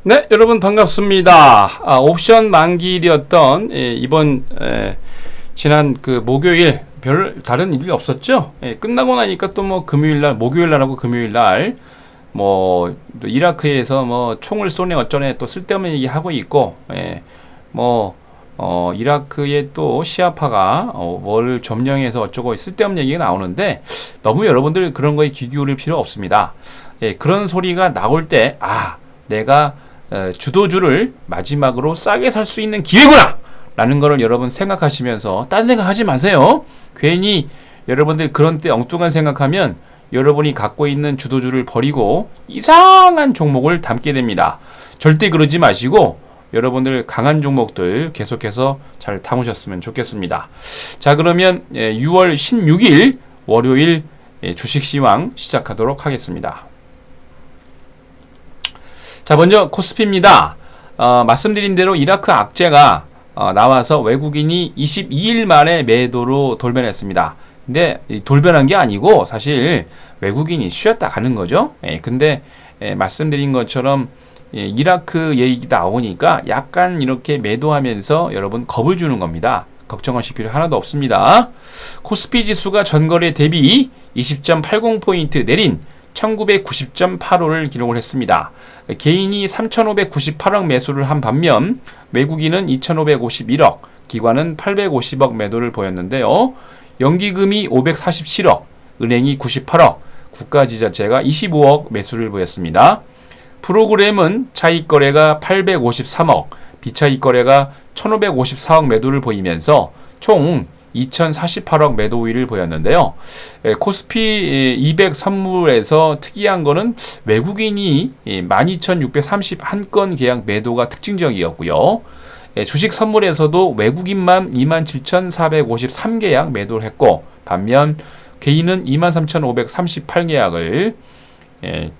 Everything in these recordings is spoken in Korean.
네, 여러분 반갑습니다. 옵션 만기일이었던 이번 지난 그 목요일 별 다른 일이 없었죠? 끝나고 나니까 또 뭐 금요일날, 목요일날하고 금요일날 뭐 또 이라크에서 뭐 총을 쏘네 어쩌네 또 쓸데없는 얘기 하고 있고, 뭐 이라크의 또 시아파가 뭘 점령해서 어쩌고 쓸데없는 얘기가 나오는데 너무 여러분들 그런 거에 귀 기울일 필요 없습니다. 그런 소리가 나올 때 내가 주도주를 마지막으로 싸게 살 수 있는 기회구나! 라는 거를 여러분 생각하시면서 딴 생각하지 마세요. 괜히 여러분들 그런 때 엉뚱한 생각하면 여러분이 갖고 있는 주도주를 버리고 이상한 종목을 담게 됩니다. 절대 그러지 마시고 여러분들 강한 종목들 계속해서 잘 담으셨으면 좋겠습니다. 자, 그러면 6월 16일 월요일 주식시황 시작하도록 하겠습니다. 자, 먼저 코스피입니다. 말씀드린 대로 이라크 악재가 나와서 외국인이 22일 만에 매도로 돌변했습니다. 근데 돌변한 게 아니고 사실 외국인이 쉬었다 가는 거죠. 근데 말씀드린 것처럼 이라크 얘기 나오니까 약간 이렇게 매도하면서 여러분 겁을 주는 겁니다. 걱정하실 필요 하나도 없습니다. 코스피 지수가 전거래 대비 20.80포인트 내린 1990.85를 기록을 했습니다. 개인이 3,598억 매수를 한 반면 외국인은 2,551억, 기관은 850억 매도를 보였는데요. 연기금이 547억, 은행이 98억, 국가지자체가 25억 매수를 보였습니다. 프로그램은 차익거래가 853억, 비차익거래가 1,554억 매도를 보이면서 총 2,048억 매도 우위를 보였는데요. 코스피 200 선물에서 특이한 거는 외국인이 12,631건 계약 매도가 특징적이었고요. 주식 선물에서도 외국인만 27,453계약 매도를 했고, 반면 개인은 23,538계약을,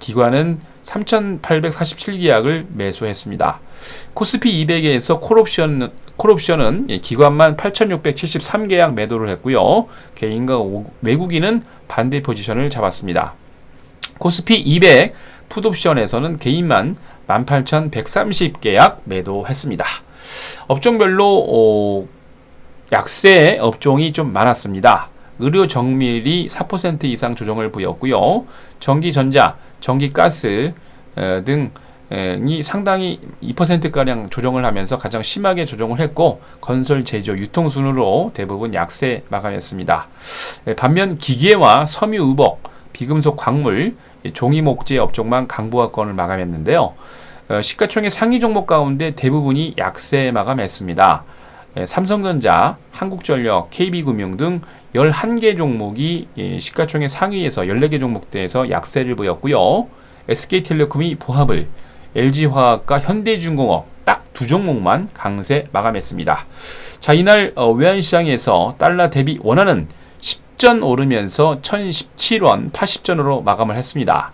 기관은 3,847계약을 매수했습니다. 코스피 200에서 콜옵션은 기관만 8,673계약 매도를 했고요. 개인과 외국인은 반대 포지션을 잡았습니다. 코스피 200 풋옵션에서는 개인만 18,130계약 매도했습니다. 업종별로 약세 업종이 좀 많았습니다. 의료 정밀이 4% 이상 조정을 보였고요. 전기전자, 전기가스 등이 상당히 2%가량 조정을 하면서 가장 심하게 조정을 했고, 건설, 제조, 유통 순으로 대부분 약세 마감했습니다. 반면 기계와 섬유, 의복, 비금속, 광물, 종이 목재 업종만 강보합권을 마감했는데요. 시가총액 상위 종목 가운데 대부분이 약세 마감했습니다. 삼성전자, 한국전력, KB금융 등 11개 종목이 시가총액 상위에서 14개 종목대에서 약세를 보였고요. SK텔레콤이 보합을, LG화학과 현대중공업 딱 두 종목만 강세 마감했습니다. 자, 이날 외환시장에서 달러 대비 원화는 10전 오르면서 1017원 80전으로 마감을 했습니다.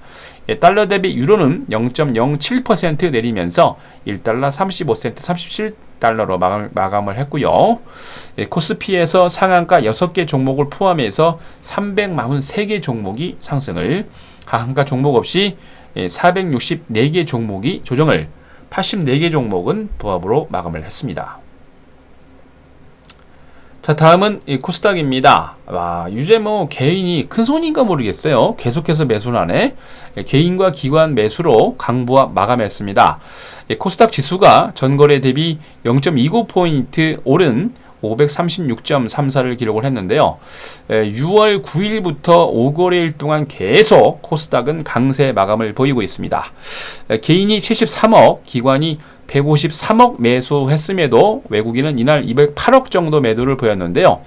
달러 대비 유로는 0.07% 내리면서 1달러 35센트 37달러로 마감을 했고요. 코스피에서 상한가 6개 종목을 포함해서 343개 종목이 상승을, 하한가 종목 없이 464개 종목이 조정을, 84개 종목은 보합으로 마감을 했습니다. 자, 다음은 코스닥입니다. 이제 뭐 개인이 큰 손인가 모르겠어요. 계속해서 매수를 하네. 개인과 기관 매수로 강보합 마감했습니다. 코스닥 지수가 전거래 대비 0.29포인트 오른 536.34를 기록을 했는데요. 6월 9일부터 5거래일 동안 계속 코스닥은 강세 마감을 보이고 있습니다. 개인이 73억, 기관이 153억 매수했음에도 외국인은 이날 208억 정도 매도를 보였는데요.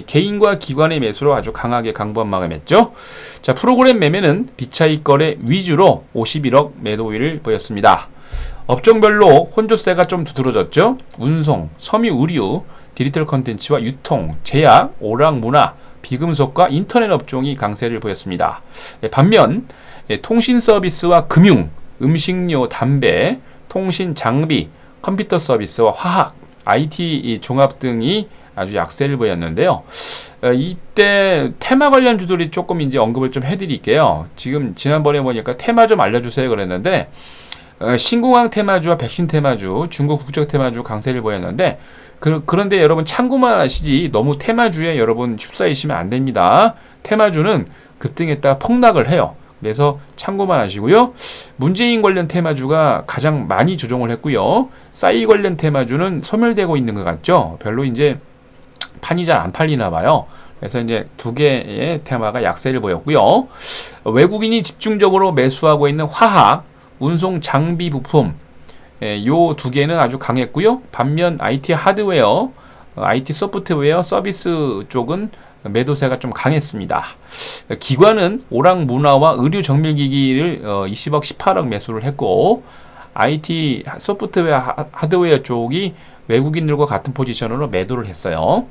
개인과 기관의 매수로 아주 강하게 강보합 마감했죠. 자, 프로그램 매매는 비차익 거래 위주로 51억 매도 우위를 보였습니다. 업종별로 혼조세가 좀 두드러졌죠. 운송, 섬유, 의류, 디지털 컨텐츠와 유통, 제약, 오락문화, 비금속과 인터넷 업종이 강세를 보였습니다. 반면 통신 서비스와 금융, 음식료, 담배, 통신 장비, 컴퓨터 서비스와 화학, IT 종합 등이 아주 약세를 보였는데요. 이때 테마 관련 주들이 조금 이제 언급을 좀 해드릴게요. 지금 지난번에 보니까 테마 좀 알려주세요 그랬는데, 신공항 테마주와 백신 테마주, 중국 국적 테마주 강세를 보였는데 그런데 여러분 참고만 하시지 너무 테마주에 여러분 휩싸이시면 안 됩니다. 테마주는 급등했다가 폭락을 해요. 그래서 참고만 하시고요. 문재인 관련 테마주가 가장 많이 조정을 했고요. 싸이 관련 테마주는 소멸되고 있는 것 같죠. 별로 이제 판이 잘 안 팔리나 봐요. 그래서 이제 두 개의 테마가 약세를 보였고요. 외국인이 집중적으로 매수하고 있는 화학, 운송 장비 부품, 요 두 개는 아주 강했고요. 반면 IT 하드웨어, IT 소프트웨어 서비스 쪽은 매도세가 좀 강했습니다. 기관은 오락 문화와 의류 정밀기기를 20억 18억 매수를 했고, IT 소프트웨어 하드웨어 쪽이 외국인들과 같은 포지션으로 매도를 했어요.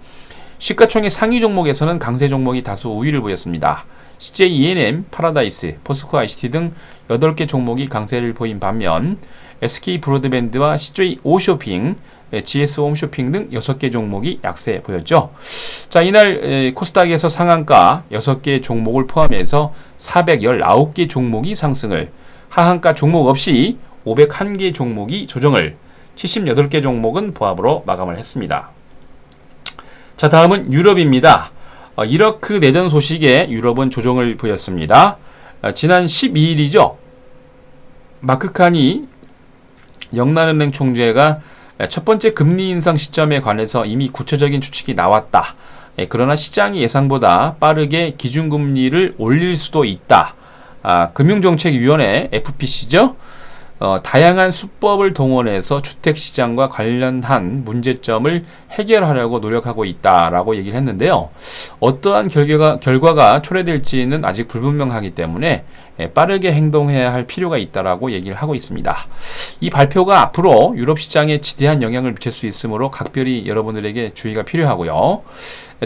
시가총액 상위 종목에서는 강세 종목이 다수 우위를 보였습니다. CJ E&M, 파라다이스, 포스코 ICT 등 8개 종목이 강세를 보인 반면 SK 브로드밴드와 CJ 오쇼핑, GS 홈쇼핑 등 6개 종목이 약세 보였죠. 자, 이날 코스닥에서 상한가 6개 종목을 포함해서 419개 종목이 상승을, 하한가 종목 없이 501개 종목이 조정을, 78개 종목은 보합으로 마감을 했습니다. 자, 다음은 유럽입니다. 이라크 내전 소식에 유럽은 조정을 보였습니다. 지난 12일이죠. 마크 칸이 영란은행 총재가 첫 번째 금리 인상 시점에 관해서 이미 구체적인 추측이 나왔다. 그러나 시장이 예상보다 빠르게 기준금리를 올릴 수도 있다. 금융정책위원회 FPC죠. 다양한 수법을 동원해서 주택시장과 관련한 문제점을 해결하려고 노력하고 있다라고 얘기를 했는데요. 어떠한 결과가 초래될지는 아직 불분명하기 때문에 빠르게 행동해야 할 필요가 있다라고 얘기를 하고 있습니다. 이 발표가 앞으로 유럽 시장에 지대한 영향을 미칠 수 있으므로 각별히 여러분들에게 주의가 필요하고요.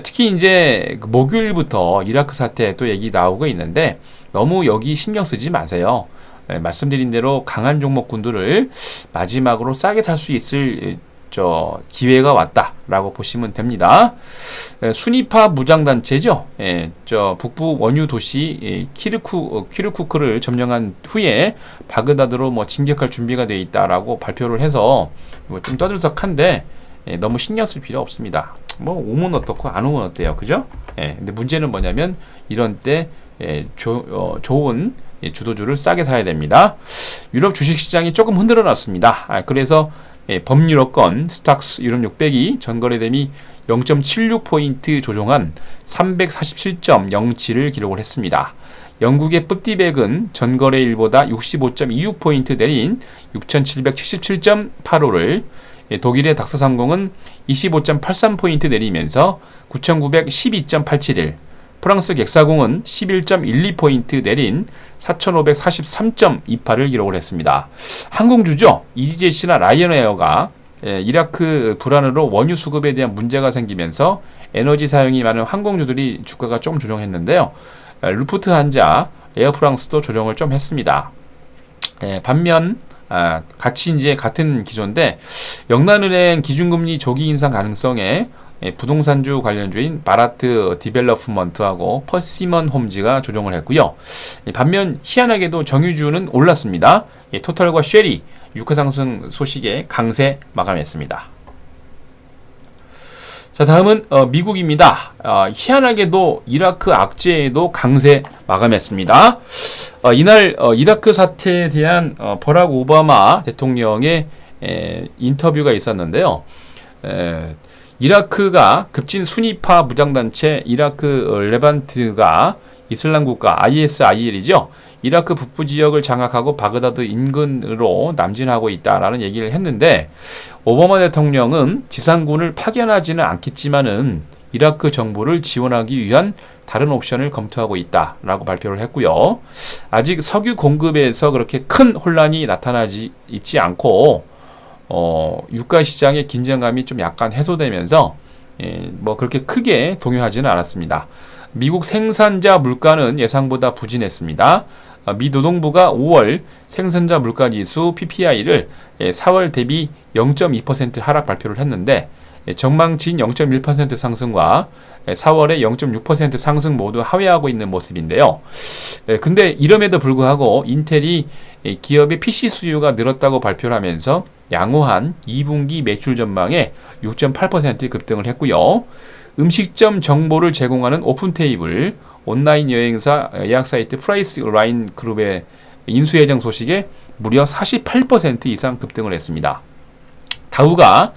특히 이제 목요일부터 이라크 사태 또 얘기 나오고 있는데 너무 여기 신경 쓰지 마세요. 말씀드린 대로 강한 종목군들을 마지막으로 싸게 살 수 있을 기회가 왔다라고 보시면 됩니다. 순위파 무장단체죠. 북부 원유 도시 키르쿠크를 점령한 후에 바그다드로 진격할 준비가 되어 있다라고 발표를 해서 좀 떠들썩한데 너무 신경 쓸 필요 없습니다. 오면 어떻고 안 오면 어때요, 그죠? 근데 문제는 뭐냐면 이런 때 좋은 주도주를 싸게 사야 됩니다. 유럽 주식시장이 조금 흔들어 놨습니다. 그래서 범유럽권 스탁스 유럽 600이 전거래 대비 0.76포인트 조정한 347.07을 기록을 했습니다. 영국의 뿌띠백은 전거래일보다 65.26포인트 내린 6777.85를, 독일의 닥스상공은 25.83포인트 내리면서 9912.87일, 프랑스 객사공은 11.12포인트 내린 4543.28을 기록을 했습니다. 항공주죠. 이지제시나 라이언에어가 이라크 불안으로 원유 수급에 대한 문제가 생기면서 에너지 사용이 많은 항공주들이 주가가 좀 조정했는데요. 루프트한자, 에어프랑스도 조정을 좀 했습니다. 반면 같이 이제 같은 기조인데 영란은행 기준금리 조기 인상 가능성에 부동산주 관련주인 바라트 디벨로프먼트하고 퍼시먼 홈즈가 조정을 했고요. 반면 희한하게도 정유주는 올랐습니다. 토탈과 쉐리 유가 상승 소식에 강세 마감했습니다. 자, 다음은 미국입니다. 희한하게도 이라크 악재에도 강세 마감했습니다. 이날 이라크 사태에 대한 버락 오바마 대통령의 인터뷰가 있었는데요. 이라크가 급진 순위파 무장단체 이라크 레반트가 이슬람 국가 ISIL이죠. 이라크 북부 지역을 장악하고 바그다드 인근으로 남진하고 있다라는 얘기를 했는데 오바마 대통령은 지상군을 파견하지는 않겠지만은 이라크 정부를 지원하기 위한 다른 옵션을 검토하고 있다라고 발표를 했고요. 아직 석유 공급에서 그렇게 큰 혼란이 나타나지 있지 않고 유가 시장의 긴장감이 좀 약간 해소되면서 그렇게 크게 동요하지는 않았습니다. 미국 생산자 물가는 예상보다 부진했습니다. 미 노동부가 5월 생산자 물가 지수 PPI를 4월 대비 0.2% 하락 발표를 했는데 전망치인 0.1% 상승과 4월에 0.6% 상승 모두 하회하고 있는 모습인데요. 근데 이럼에도 불구하고 인텔이 기업의 PC 수요가 늘었다고 발표를 하면서 양호한 2분기 매출 전망에 6.8% 급등을 했고요. 음식점 정보를 제공하는 오픈테이블, 온라인 여행사 예약 사이트 프라이스 라인 그룹의 인수 예정 소식에 무려 48% 이상 급등을 했습니다. 다우가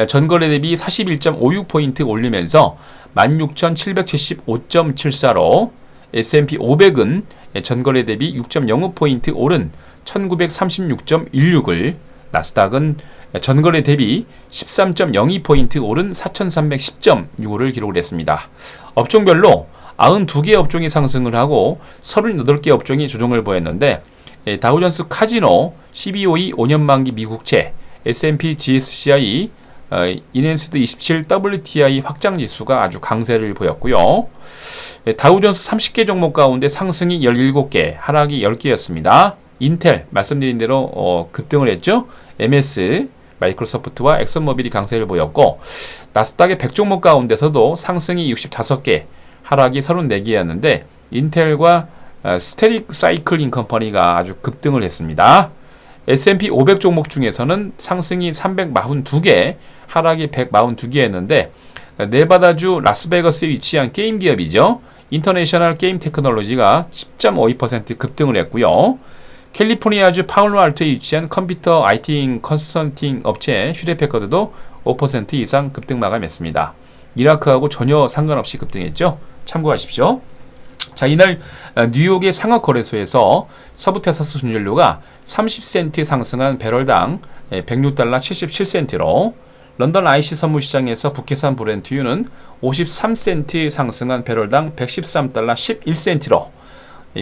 전거래 대비 41.56포인트 올리면서 16,775.74로 S&P 500은 전거래 대비 6.05포인트 오른 1936.16을, 나스닥은 전거래 대비 13.02포인트 오른 4,310.65를 기록을 했습니다. 업종별로 92개 업종이 상승을 하고 38개 업종이 조정을 보였는데, 다우존스 카지노, CBOE 5년 만기 미국채, S&P GSCI, 이넨스드 27 WTI 확장 지수가 아주 강세를 보였고요. 다우존스 30개 종목 가운데 상승이 17개, 하락이 10개였습니다. 인텔 말씀드린 대로 급등을 했죠. MS, 마이크로소프트와 엑슨모빌이 강세를 보였고, 나스닥의 100종목 가운데서도 상승이 65개, 하락이 34개였는데 인텔과 스테릭 사이클링 컴퍼니가 아주 급등을 했습니다. S&P 500 종목 중에서는 상승이 342개, 하락이 142개였는데 네바다주 라스베거스에 위치한 게임 기업이죠. 인터내셔널 게임 테크놀로지가 10.52% 급등을 했고요. 캘리포니아주 파울로알토에 위치한 컴퓨터 IT 컨설팅 업체 휴대패커드도 5% 이상 급등 마감했습니다. 이라크하고 전혀 상관없이 급등했죠. 참고하십시오. 자, 이날 뉴욕의 상업거래소에서 서부 텍사스 순연료가 30센트 상승한 배럴당 106달러 77센트로, 런던 IC 선물시장에서 북해산 브렌트유는 53센트 상승한 배럴당 113달러 11센트로,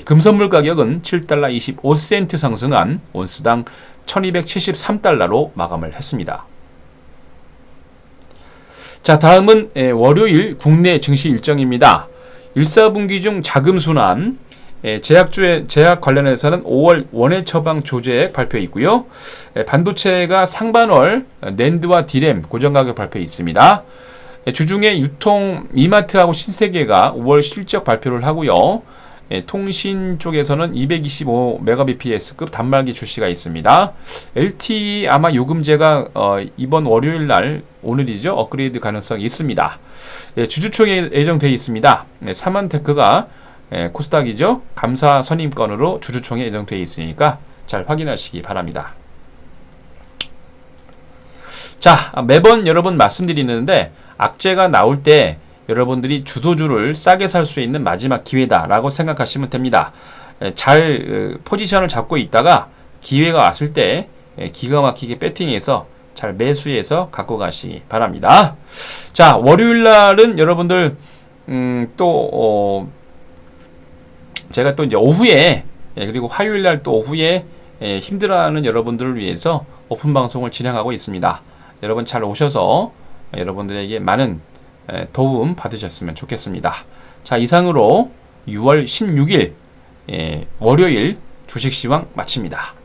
금선물 가격은 7달러 25센트 상승한 온스당 1273달러로 마감을 했습니다. 자, 다음은 월요일 국내 증시 일정입니다. 1사분기 중 자금순환, 제약 관련해서는 5월 원해 처방 조제액 발표 있고요. 반도체가 상반월 낸드와 디램 고정가격 발표 있습니다. 주중에 유통 이마트하고 신세계가 5월 실적 발표를 하고요. 통신 쪽에서는 225Mbps급 단말기 출시가 있습니다. LTE 아마 요금제가 이번 월요일 날, 오늘이죠, 업그레이드 가능성이 있습니다. 주주총회 예정되어 있습니다. 사만테크가 코스닥이죠, 감사 선임권으로 주주총회 예정되어 있으니까 잘 확인하시기 바랍니다. 자, 매번 여러분 말씀드리는데 악재가 나올 때 여러분들이 주도주를 싸게 살 수 있는 마지막 기회다라고 생각하시면 됩니다. 잘 포지션을 잡고 있다가 기회가 왔을 때 기가 막히게 배팅해서 잘 매수해서 갖고 가시기 바랍니다. 자, 월요일 날은 여러분들 제가 또 이제 오후에, 그리고 화요일 날 또 오후에 힘들어하는 여러분들을 위해서 오픈 방송을 진행하고 있습니다. 여러분 잘 오셔서 여러분들에게 많은 도움 받으셨으면 좋겠습니다. 자, 이상으로 6월 16일 월요일 주식시황 마칩니다.